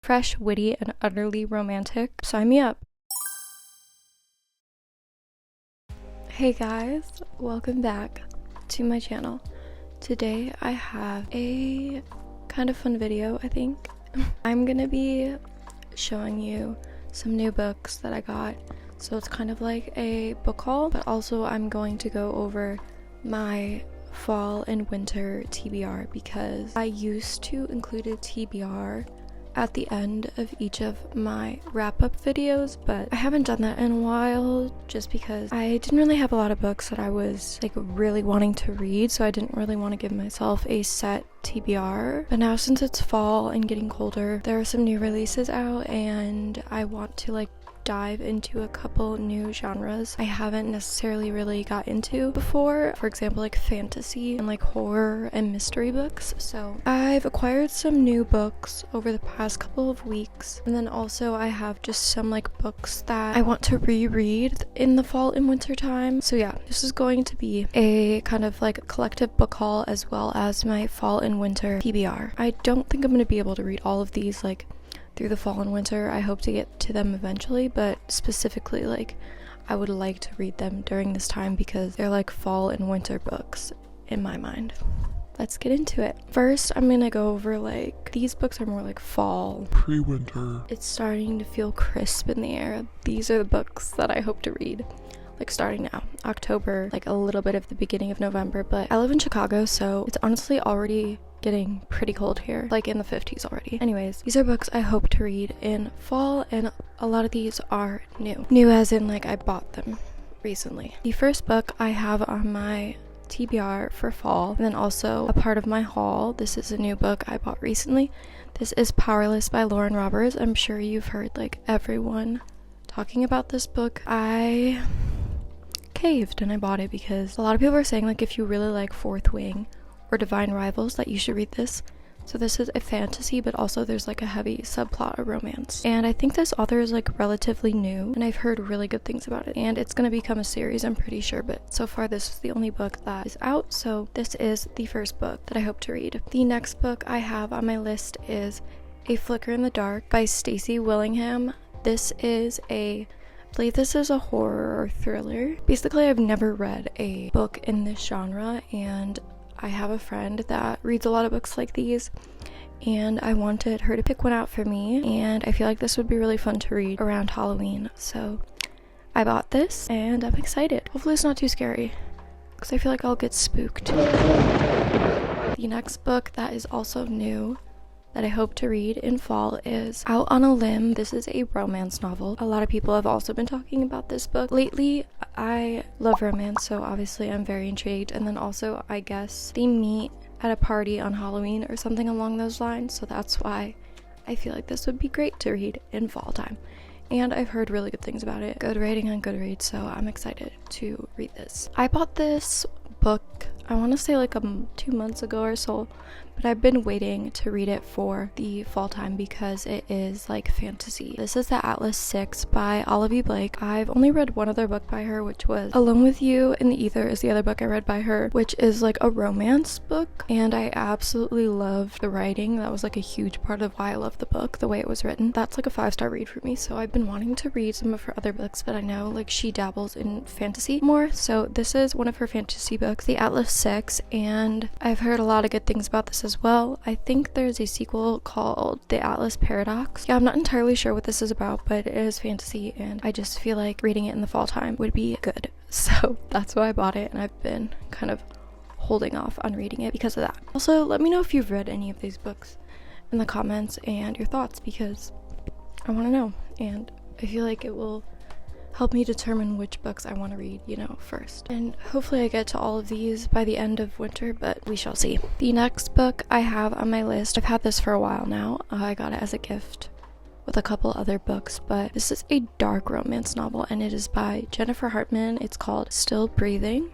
fresh, witty, and utterly romantic. Sign me up. Hey guys, welcome back to my channel. Today I have a kind of fun video, I think. I'm gonna be showing you some new books that I got. So it's kind of like a book haul, but also I'm going to go over my fall and winter TBR because I used to include a TBR at the end of each of my wrap-up videos, but I haven't done that in a while just because I didn't really have a lot of books that I was like really wanting to read, so I didn't really want to give myself a set TBR. But now since it's fall and getting colder, there are some new releases out and I want to like dive into a couple new genres I haven't necessarily really got into before. For example, like fantasy and like horror and mystery books. So I've acquired some new books over the past couple of weeks, and then also I have just some like books that I want to reread in the fall and winter time. So yeah, this is going to be a kind of like collective book haul as well as my fall and winter TBR. I don't think I'm going to be able to read all of these like through the fall and winter. I hope to get to them eventually, but specifically like I would like to read them during this time because they're like fall and winter books in my mind. Let's get into it. First, I'm gonna go over like these books are more like fall, pre-winter. It's starting to feel crisp in the air. These are the books that I hope to read like starting now, October, like a little bit of the beginning of November. But I live in Chicago, so it's honestly already getting pretty cold here, like in the 50s already. Anyways, these are books I hope to read in fall, and a lot of these are new as in like I bought them recently. The first book I have on my TBR for fall, and then also a part of my haul, this is a new book I bought recently. This is Powerless by Lauren Roberts. I'm sure you've heard like everyone talking about this book. I caved and I bought it because a lot of people are saying like if you really like Fourth Wing or Divine Rivals that you should read this. So this is a fantasy, but also there's like a heavy subplot of romance. And I think this author is like relatively new, and I've heard really good things about it. And it's gonna become a series, I'm pretty sure, but so far this is the only book that is out. So this is the first book that I hope to read. The next book I have on my list is A Flicker in the Dark by Stacey Willingham. This is I believe this is a horror or thriller. Basically, I've never read a book in this genre, and I have a friend that reads a lot of books like these, and I wanted her to pick one out for me, and I feel like this would be really fun to read around Halloween. So I bought this, and I'm excited. Hopefully it's not too scary, because I feel like I'll get spooked. The next book that is also new that I hope to read in fall is Out on a Limb. This is a romance novel. A lot of people have also been talking about this book lately. I love romance, so obviously I'm very intrigued. And then also, I guess they meet at a party on Halloween or something along those lines, so that's why I feel like this would be great to read in fall time. And I've heard really good things about it. Good rating on Goodreads, so I'm excited to read this. I bought this book, I want to say like 2 months ago or so, but I've been waiting to read it for the fall time because it is like fantasy. This is The Atlas 6 by Olivia Blake. I've only read one other book by her, which was Alone with You in the Ether is the other book I read by her, which is like a romance book, and I absolutely loved the writing. That was like a huge part of why I loved the book, the way it was written. That's like a 5-star read for me, so I've been wanting to read some of her other books, but I know like she dabbles in fantasy more, so this is one of her fantasy books, The Atlas 6, and I've heard a lot of good things about this as well. I think there's a sequel called The Atlas Paradox. Yeah, I'm not entirely sure what this is about, but it is fantasy, and I just feel like reading it in the fall time would be good. So that's why I bought it, and I've been kind of holding off on reading it because of that. Also, let me know if you've read any of these books in the comments and your thoughts, because I want to know, and I feel like it will help me determine which books I want to read, first. And hopefully I get to all of these by the end of winter, but we shall see. The next book I have on my list, I've had this for a while now. I got it as a gift with a couple other books, but this is a dark romance novel, and it is by Jennifer Hartman. It's called Still Breathing.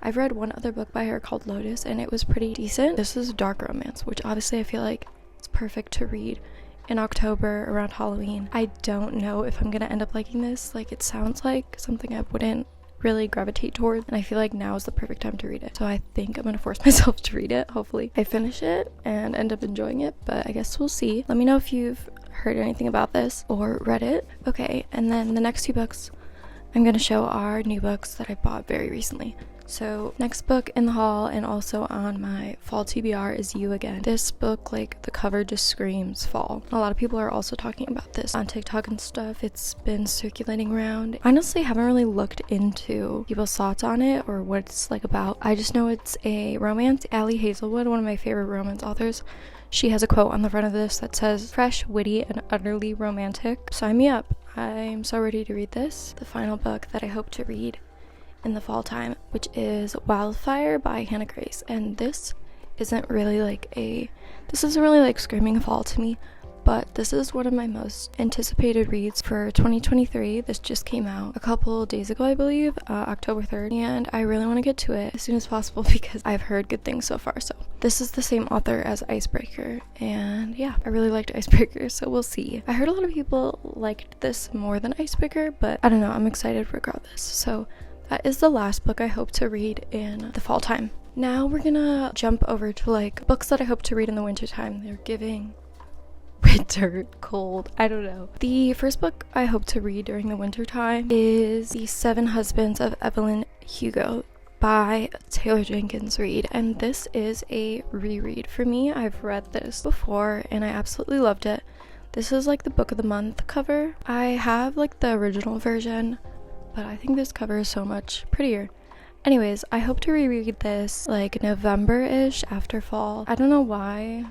I've read one other book by her called Lotus, and it was pretty decent. This is dark romance, which obviously I feel like it's perfect to read in October around Halloween. I don't know if I'm gonna end up liking this. Like, it sounds like something I wouldn't really gravitate toward, and I feel like now is the perfect time to read it. So I think I'm gonna force myself to read it. Hopefully I finish it and end up enjoying it, but I guess we'll see. Let me know if you've heard anything about this or read it. Okay, and then the next 2 books I'm gonna show are new books that I bought very recently. So next book in the haul and also on my fall TBR is You Again. This book, like, the cover just screams fall. A lot of people are also talking about this on TikTok and stuff. It's been circulating around. Honestly, haven't really looked into people's thoughts on it or what it's like about. I just know it's a romance. Allie Hazelwood, one of my favorite romance authors, she has a quote on the front of this that says, "Fresh, witty, and utterly romantic." Sign me up. I'm so ready to read this. The final book that I hope to read in the fall time, which is Wildfire by Hannah Grace. And this isn't really like screaming fall to me, but this is one of my most anticipated reads for 2023. This just came out a couple days ago, I believe, October 3rd, and I really want to get to it as soon as possible because I've heard good things so far. So this is the same author as Icebreaker, and yeah, I really liked Icebreaker, so we'll see. I heard a lot of people liked this more than Icebreaker, but I don't know, I'm excited regardless. So that is the last book I hope to read in the fall time. Now we're gonna jump over to like books that I hope to read in the winter time. They're giving winter, cold, I don't know. The first book I hope to read during the winter time is The 7 Husbands of Evelyn Hugo by Taylor Jenkins Reid, and this is a reread for me. I've read this before and I absolutely loved it. This is like the book of the month cover. I have like the original version, but I think this cover is so much prettier. Anyways, I hope to reread this like November-ish after fall. I don't know why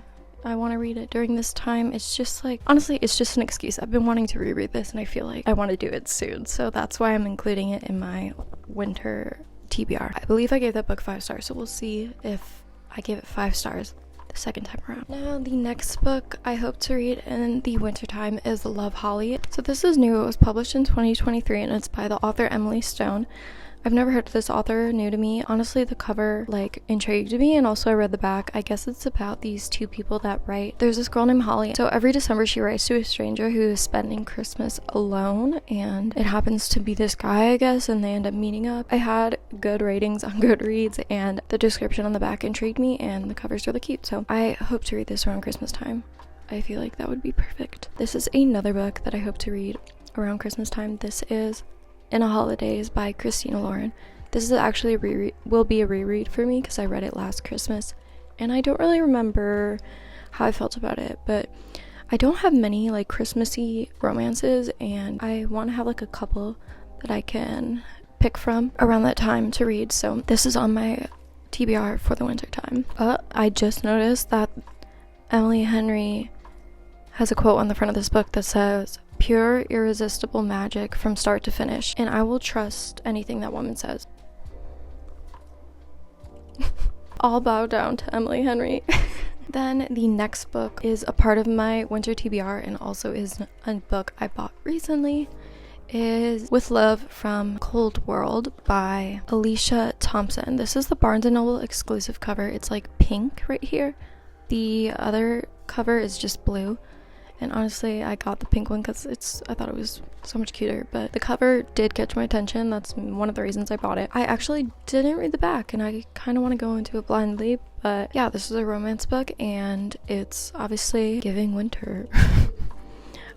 I want to read it during this time. It's just like, honestly, it's just an excuse. I've been wanting to reread this and I feel like I want to do it soon. So that's why I'm including it in my winter TBR. I believe I gave that book 5 stars, so we'll see if I give it 5 stars the second time around. Now, the next book I hope to read in the wintertime is Love, Holly. So this is new. It was published in 2023 and it's by the author Emily Stone. I've never heard of this author, new to me. Honestly, the cover like intrigued me, and also I read the back. I guess it's about these 2 people that write. There's this girl named Holly. So every December she writes to a stranger who is spending Christmas alone, and it happens to be this guy, I guess, and they end up meeting up. I had good ratings on Goodreads and the description on the back intrigued me, and the cover's really cute. So I hope to read this around Christmas time. I feel like that would be perfect. This is another book that I hope to read around Christmas time. This is In a Holidays by Christina Lauren. This is actually will be a reread for me because I read it last Christmas and I don't really remember how I felt about it, but I don't have many like Christmassy romances and I want to have like a couple that I can pick from around that time to read. So this is on my TBR for the winter time. I just noticed that Emily Henry has a quote on the front of this book that says, "Pure, irresistible magic from start to finish, and I will trust anything that woman says." I'll bow down to Emily Henry. Then the next book is a part of my winter TBR and also is a book I bought recently, is With Love from Cold World by Alicia Thompson. This is the Barnes & Noble exclusive cover. It's like pink right here. The other cover is just blue. And honestly, I got the pink one because I thought it was so much cuter, but the cover did catch my attention. That's one of the reasons I bought it. I actually didn't read the back and I kind of want to go into it blindly, but yeah, this is a romance book and it's obviously giving winter.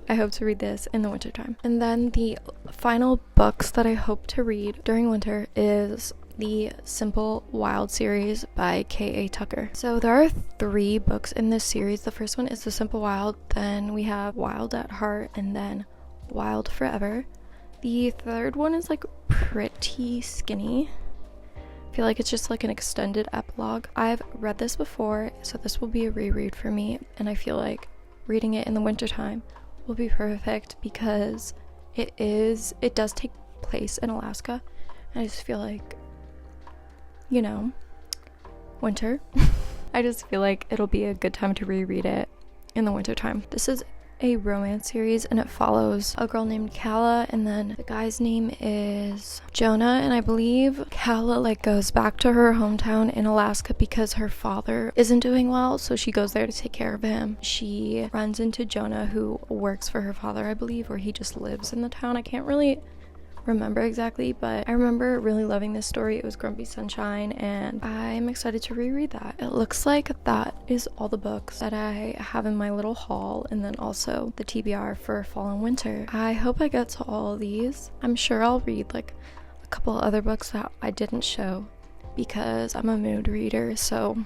I hope to read this in the winter time. And then the final books that I hope to read during winter is the Simple Wild series by K.A. Tucker. So there are 3 books in this series. The first one is The Simple Wild, then we have Wild at Heart, and then Wild Forever. The third one is like pretty skinny. I feel like it's just like an extended epilogue. I've read this before, so this will be a reread for me, and I feel like reading it in the wintertime will be perfect because it does take place in Alaska. I just feel like, you know, winter. I just feel like it'll be a good time to reread it in the winter time. This is a romance series and it follows a girl named Kala and then the guy's name is Jonah, and I believe Kala like goes back to her hometown in Alaska because her father isn't doing well, so she goes there to take care of him. She runs into Jonah who works for her father, I believe, or he just lives in the town. I can't really remember exactly, but I remember really loving this story. It was Grumpy Sunshine, and I'm excited to reread that. It looks like that is all the books that I have in my little haul, and then also the TBR for fall and winter. I hope I get to all of these. I'm sure I'll read like a couple other books that I didn't show because I'm a mood reader, so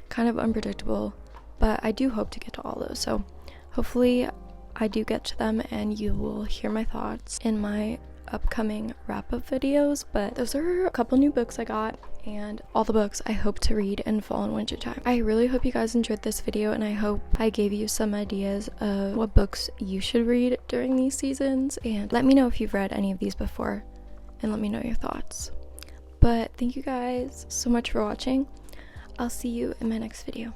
kind of unpredictable, but I do hope to get to all those. So hopefully I do get to them and you will hear my thoughts in my upcoming wrap-up videos. But those are a couple new books I got and all the books I hope to read in fall and winter time. I really hope you guys enjoyed this video, and I hope I gave you some ideas of what books you should read during these seasons, and let me know if you've read any of these before and let me know your thoughts. But thank you guys so much for watching. I'll see you in my next video.